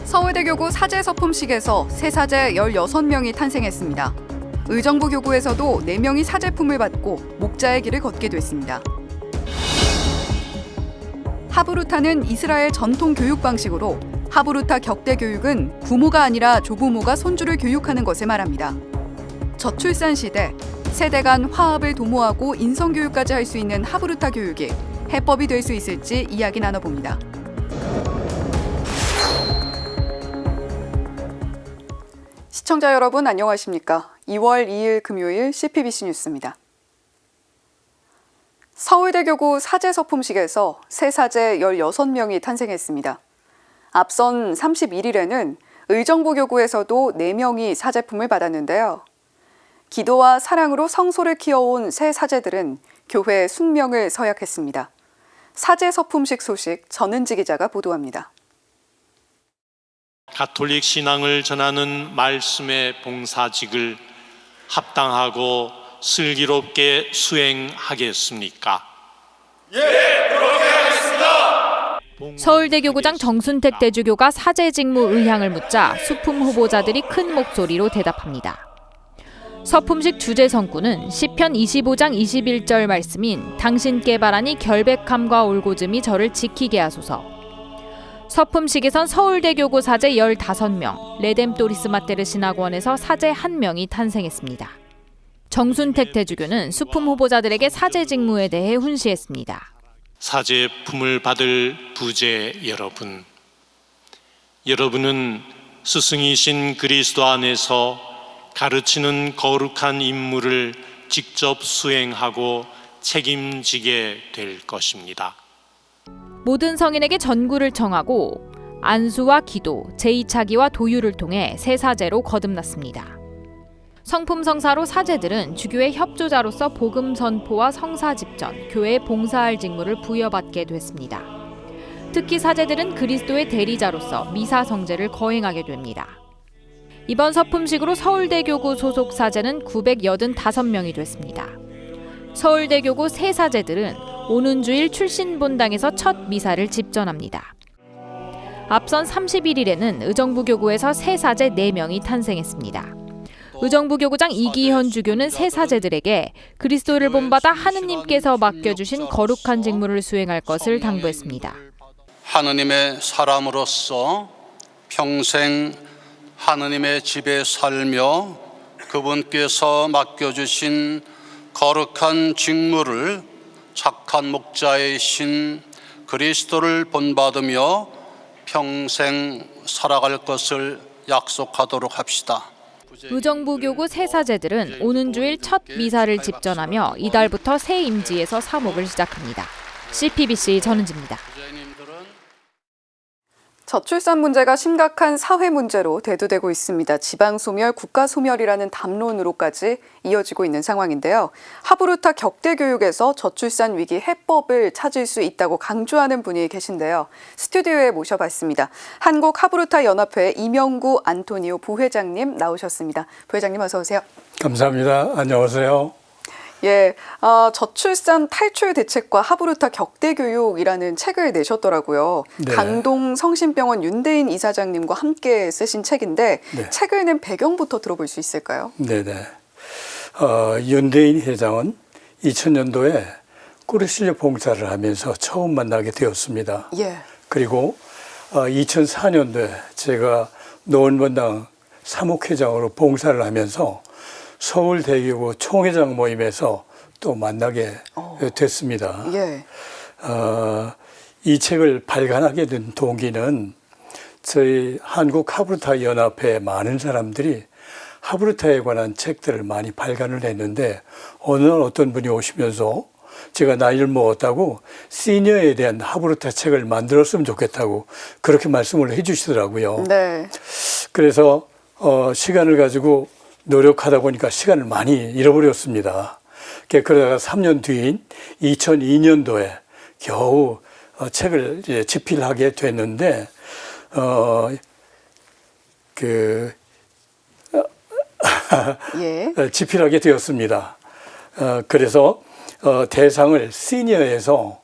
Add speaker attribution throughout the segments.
Speaker 1: 서울대교구 사제서품식에서 새사제 16명이 탄생했습니다. 의정부 교구에서도 4명이 사제품을 받고 목자의 길을 걷게 됐습니다. 하브루타는 이스라엘 전통 교육 방식으로 하브루타 격대 교육은 부모가 아니라 조부모가 손주를 교육하는 것을 말합니다. 저출산 시대, 세대 간 화합을 도모하고 인성교육까지 할 수 있는 하브루타 교육이 해법이 될 수 있을지 이야기 나눠봅니다. 시청자 여러분 안녕하십니까? 2월 2일 금요일 CPBC 뉴스입니다. 서울대교구 사제서품식에서 새사제 16명이 탄생했습니다. 앞선 31일에는 의정부 교구에서도 4명이 사제품을 받았는데요. 기도와 사랑으로 성소를 키워온 새 사제들은 교회 숙명을 서약했습니다. 사제서품식 소식 전은지 기자가 보도합니다.
Speaker 2: 가톨릭 신앙을 전하는 말씀의 봉사직을 합당하고 슬기롭게 수행하겠습니까?
Speaker 3: 예, 그렇게 하겠습니다.
Speaker 4: 서울대교구장 정순택 대주교가 사제 직무 의향을 묻자 수품 후보자들이 큰 목소리로 대답합니다. 서품식 주제 성구는 시편 25장 21절 말씀인 당신께 바라니 결백함과 올고즘이 저를 지키게 하소서. 서품식에선 서울대교구 사제 15명, 레뎀토리스 마테르 신학원에서 사제 1명이 탄생했습니다. 정순택 대주교는 수품 후보자들에게 사제 직무에 대해 훈시했습니다.
Speaker 2: 사제품을 받을 부제 여러분은 스승이신 그리스도 안에서 가르치는 거룩한 임무를 직접 수행하고 책임지게 될 것입니다.
Speaker 4: 모든 성인에게 전구를 청하고 안수와 기도, 제2차기와 도유를 통해 새 사제로 거듭났습니다. 성품 성사로 사제들은 주교의 협조자로서 복음 선포와 성사 집전, 교회에 봉사할 직무를 부여받게 됐습니다. 특히 사제들은 그리스도의 대리자로서 미사 성제를 거행하게 됩니다. 이번 서품식으로 서울대교구 소속 사제는 985명이 됐습니다. 서울대교구 새 사제들은 오는 주일 출신본당에서 첫 미사를 집전합니다. 앞선 31일에는 의정부 교구에서 새 사제 4명이 탄생했습니다. 의정부 교구장 이기현 주교는 새 사제들에게 그리스도를 본받아 하느님께서 맡겨주신 거룩한 직무를 수행할 것을 당부했습니다.
Speaker 5: 하느님의 사람으로서 평생 하느님의 집에 살며 그분께서 맡겨주신 거룩한 직무를 착한 목자이신 그리스도를 본받으며 평생 살아갈 것을 약속하도록 합시다.
Speaker 4: 의정부 교구 새 사제들은 오는 주일 첫 미사를 집전하며 이달부터 새 임지에서 사목을 시작합니다. CPBC 전은지입니다.
Speaker 1: 저출산 문제가 심각한 사회 문제로 대두되고 있습니다. 지방소멸, 국가소멸이라는 담론으로까지 이어지고 있는 상황인데요. 하브루타 격대교육에서 저출산 위기 해법을 찾을 수 있다고 강조하는 분이 계신데요. 스튜디오에 모셔봤습니다. 한국 하브루타 연합회 이명구 안토니오 부회장님 나오셨습니다. 부회장님 어서 오세요.
Speaker 6: 감사합니다. 안녕하세요.
Speaker 1: 예, 저출산 탈출 대책과 하브루타 격대교육이라는 책을 내셨더라고요.
Speaker 6: 네.
Speaker 1: 강동 성심병원 윤대인 이사장님과 함께 쓰신 책인데
Speaker 6: 네.
Speaker 1: 책을 낸 배경부터 들어볼 수 있을까요?
Speaker 6: 네네. 윤대인 회장은 2000년도에 꾸르실력 봉사를 하면서 처음 만나게 되었습니다.
Speaker 1: 예.
Speaker 6: 그리고 2004년도에 제가 노원본당 사목회장으로 봉사를 하면서 서울대교구 총회장 모임에서 또 만나게 됐습니다.
Speaker 1: 예.
Speaker 6: 이 책을 발간하게 된 동기는 저희 한국 하브루타 연합회 많은 사람들이 하브루타에 관한 책들을 많이 발간을 했는데 어느 날 어떤 분이 오시면서 제가 나이를 먹었다고 시니어에 대한 하브루타 책을 만들었으면 좋겠다고 그렇게 말씀을 해 주시더라고요.
Speaker 1: 네.
Speaker 6: 그래서 시간을 가지고 노력하다 보니까 시간을 많이 잃어버렸습니다. 그러다가 3년 뒤인 2002년도에 겨우 책을 이제 집필하게 됐는데,
Speaker 1: 예.
Speaker 6: 집필하게 되었습니다. 그래서 대상을 시니어에서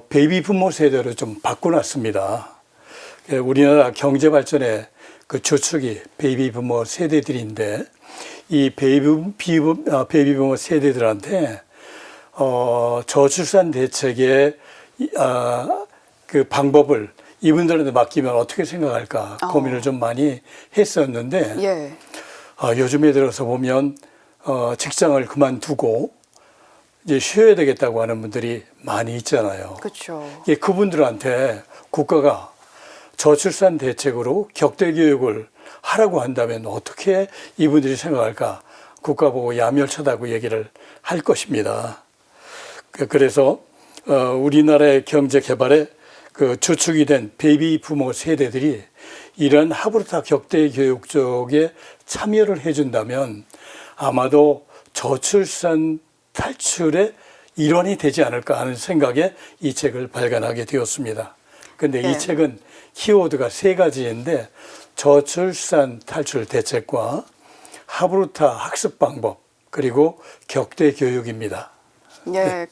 Speaker 6: 베이비 부모 세대로 좀 바꿔놨습니다. 우리나라 경제 발전의 그 주축이 베이비 부모 세대들인데 이 베이비 부모 세대들한테 저출산 대책의 그 방법을 이분들한테 맡기면 어떻게 생각할까 고민을 좀 많이 했었는데
Speaker 1: 예.
Speaker 6: 요즘에 들어서 보면 직장을 그만두고 이제 쉬어야 되겠다고 하는 분들이 많이 있잖아요.
Speaker 1: 그렇죠.
Speaker 6: 그분들한테 국가가 저출산 대책으로 격대 교육을 하라고 한다면 어떻게 이분들이 생각할까? 국가 보고 야멸차다고 얘기를 할 것입니다. 그래서 우리나라의 경제 개발에 그 주축이 된 베이비 부모 세대들이 이런 하브루타 격대 교육 쪽에 참여를 해준다면 아마도 저출산 탈출의 일환이 되지 않을까 하는 생각에 이 책을 발간하게 되었습니다. 그런데 이 책은 키워드가 3가지인데 저출산 탈출 대책과 하브루타 학습 방법 그리고 격대 교육입니다.
Speaker 1: 예.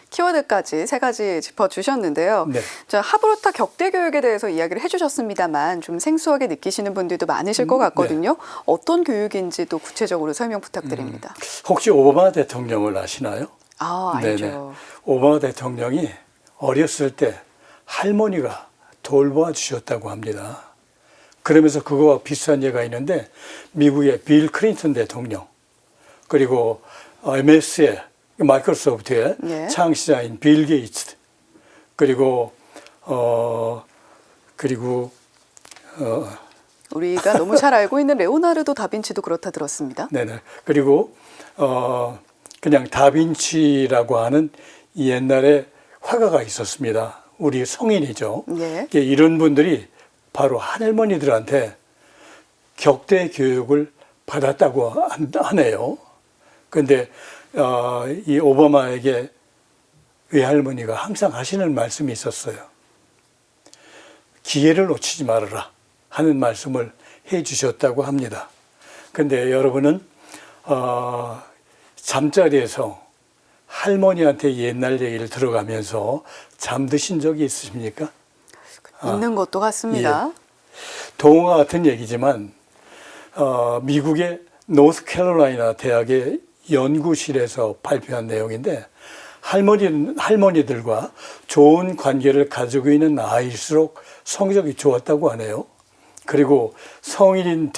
Speaker 1: 키워드까지 3가지 짚어주셨는데요.
Speaker 6: 네.
Speaker 1: 자, 하브루타 격대 교육에 대해서 이야기를 해주셨습니다만 좀 생소하게 느끼시는 분들도 많으실 것 같거든요. 어떤 교육인지 또 구체적으로 설명 부탁드립니다.
Speaker 6: 혹시 오바마 대통령을 아시나요?
Speaker 1: 알죠.
Speaker 6: 네네. 오바마 대통령이 어렸을 때 할머니가 돌봐 주셨다고 합니다. 그러면서 그거와 비슷한 예가 있는데 미국의 빌 클린턴 대통령 그리고 MS의 마이크로소프트의 창시자인 빌 게이츠 그리고
Speaker 1: 우리가 너무 잘 알고 있는 레오나르도 다빈치도 그렇다 들었습니다.
Speaker 6: 네네. 그리고 그냥 다빈치라고 하는 옛날에 화가가 있었습니다. 우리 성인이죠.
Speaker 1: 예.
Speaker 6: 이런 분들이 바로 할머니들한테 격대 교육을 받았다고 하네요. 그런데 이 오바마에게 외할머니가 항상 하시는 말씀이 있었어요. 기회를 놓치지 말아라 하는 말씀을 해 주셨다고 합니다. 그런데 여러분은 잠자리에서 할머니한테 옛날 얘기를 들어가면서 잠드신 적이 있으십니까?
Speaker 1: 있는 것도 같습니다.
Speaker 6: 예. 동화 같은 얘기지만 미국의 노스캐롤라이나 대학의 연구실에서 발표한 내용인데 할머니들과 좋은 관계를 가지고 있는 아이일수록 성적이 좋았다고 하네요. 그리고 성인이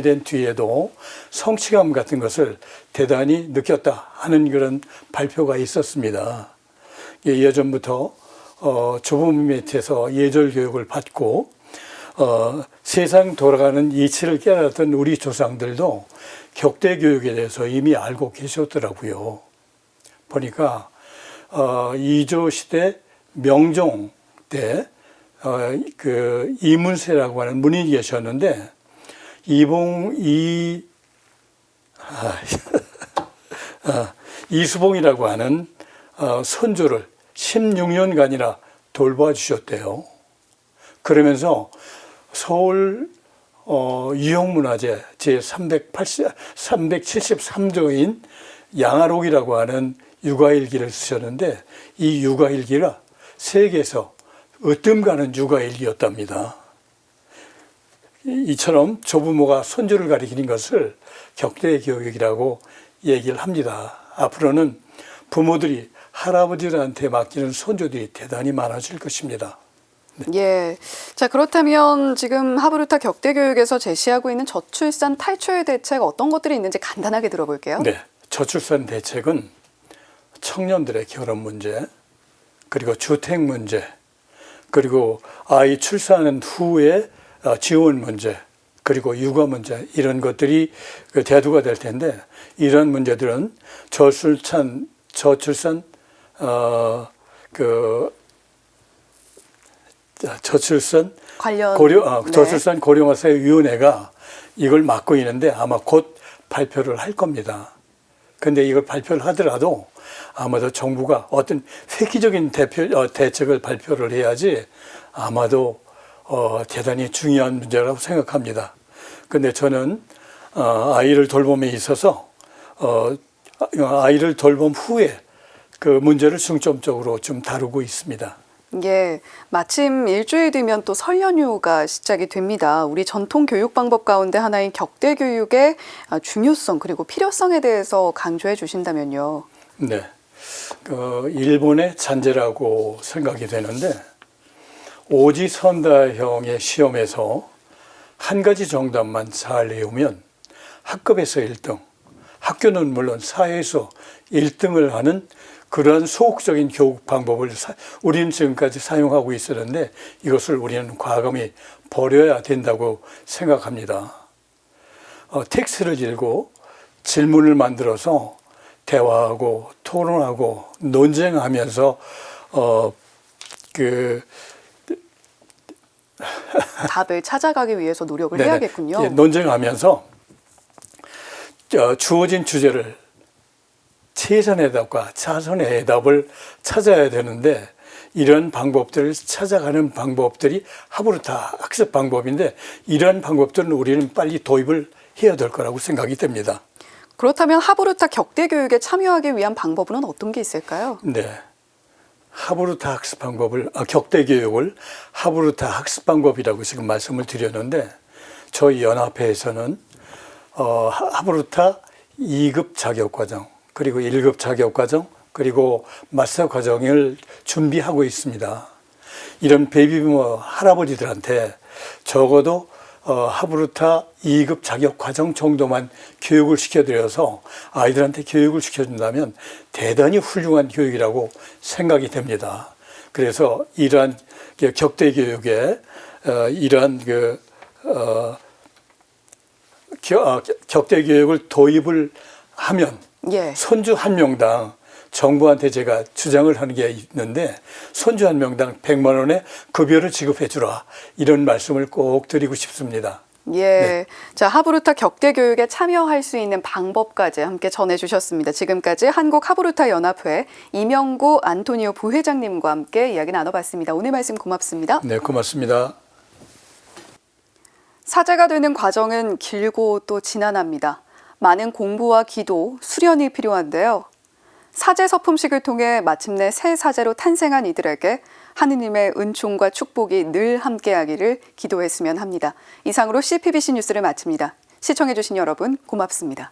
Speaker 6: 된 뒤에도 성취감 같은 것을 대단히 느꼈다 하는 그런 발표가 있었습니다. 예전부터 조부모 밑에서 예절 교육을 받고 세상 돌아가는 이치를 깨달았던 우리 조상들도 격대 교육에 대해서 이미 알고 계셨더라고요. 보니까 이조 시대 명종 때 그 이문세라고 하는 문인이 계셨는데 이수봉이라고 하는 선조를 16년간이나 돌봐주셨대요. 그러면서 서울 유형문화재 제373조인 양아록이라고 하는 육아일기를 쓰셨는데 이 육아일기가 세계에서 으뜸 가는 육아일기였답니다. 이처럼 조부모가 손주를 가리키는 것을 격대 교육이라고 얘기를 합니다. 앞으로는 부모들이 할아버지들한테 맡기는 손주들이 대단히 많아질 것입니다.
Speaker 1: 예. 자, 그렇다면 지금 하브루타 격대 교육에서 제시하고 있는 저출산 탈출 대책 어떤 것들이 있는지 간단하게 들어볼게요.
Speaker 6: 네. 저출산 대책은 청년들의 결혼 문제, 그리고 주택 문제, 그리고 아이 출산 후에 지원 문제, 그리고 육아 문제 이런 것들이 대두가 될 텐데 이런 문제들은 저출산
Speaker 1: 관련
Speaker 6: 저출산 고령화 사회 위원회가 이걸 맡고 있는데 아마 곧 발표를 할 겁니다. 근데 이걸 발표를 하더라도 아마도 정부가 어떤 획기적인 대책을 발표를 해야지 아마도 대단히 중요한 문제라고 생각합니다. 근데 저는 아이를 돌봄에 있어서 아이를 돌봄 후에 그 문제를 중점적으로 좀 다루고 있습니다.
Speaker 1: 예, 마침 일주일 뒤면 또 설 연휴가 시작이 됩니다. 우리 전통 교육 방법 가운데 하나인 격대 교육의 중요성 그리고 필요성에 대해서 강조해 주신다면요.
Speaker 6: 네. 일본의 잔재라고 생각이 되는데 오지선다형의 시험에서 한 가지 정답만 잘 외우면 학급에서 1등, 학교는 물론 사회에서 1등을 하는 그러한 소극적인 교육 방법을 우리는 지금까지 사용하고 있었는데 이것을 우리는 과감히 버려야 된다고 생각합니다. 텍스트를 읽고 질문을 만들어서 대화하고 토론하고 논쟁하면서
Speaker 1: 답을 찾아가기 위해서 노력을
Speaker 6: 네네.
Speaker 1: 해야겠군요.
Speaker 6: 예, 논쟁하면서 주어진 주제를 최선의 답과 차선의 답을 찾아야 되는데 이런 방법들을 찾아가는 방법들이 하브루타 학습 방법인데 이런 방법들은 우리는 빨리 도입을 해야 될 거라고 생각이 됩니다.
Speaker 1: 그렇다면 하브루타 격대 교육에 참여하기 위한 방법은 어떤 게 있을까요?
Speaker 6: 네. 하브루타 학습 방법을, 격대 교육을 하브루타 학습 방법이라고 지금 말씀을 드렸는데 저희 연합회에서는 하브루타 2급 자격과정, 그리고 1급 자격과정, 그리고 마스터 과정을 준비하고 있습니다. 이런 베이비부머 할아버지들한테 적어도 하브루타 2급 자격 과정 정도만 교육을 시켜드려서 아이들한테 교육을 시켜준다면 대단히 훌륭한 교육이라고 생각이 됩니다. 그래서 이러한 격대 교육에 이러한 격대 교육을 도입을 하면
Speaker 1: 예.
Speaker 6: 손주 한 명당 정부한테 제가 주장을 하는 게 있는데 손주 한 명당 100만 원의 급여를 지급해 주라 이런 말씀을 꼭 드리고 싶습니다.
Speaker 1: 예.
Speaker 6: 네.
Speaker 1: 자, 하브루타 격대 교육에 참여할 수 있는 방법까지 함께 전해주셨습니다. 지금까지 한국 하브루타 연합회 이명구 안토니오 부회장님과 함께 이야기 나눠봤습니다. 오늘 말씀 고맙습니다.
Speaker 6: 네, 고맙습니다.
Speaker 1: 사제가 되는 과정은 길고 또 지난합니다. 많은 공부와 기도, 수련이 필요한데요. 사제 서품식을 통해 마침내 새 사제로 탄생한 이들에게 하느님의 은총과 축복이 늘 함께하기를 기도했으면 합니다. 이상으로 CPBC 뉴스를 마칩니다. 시청해주신 여러분 고맙습니다.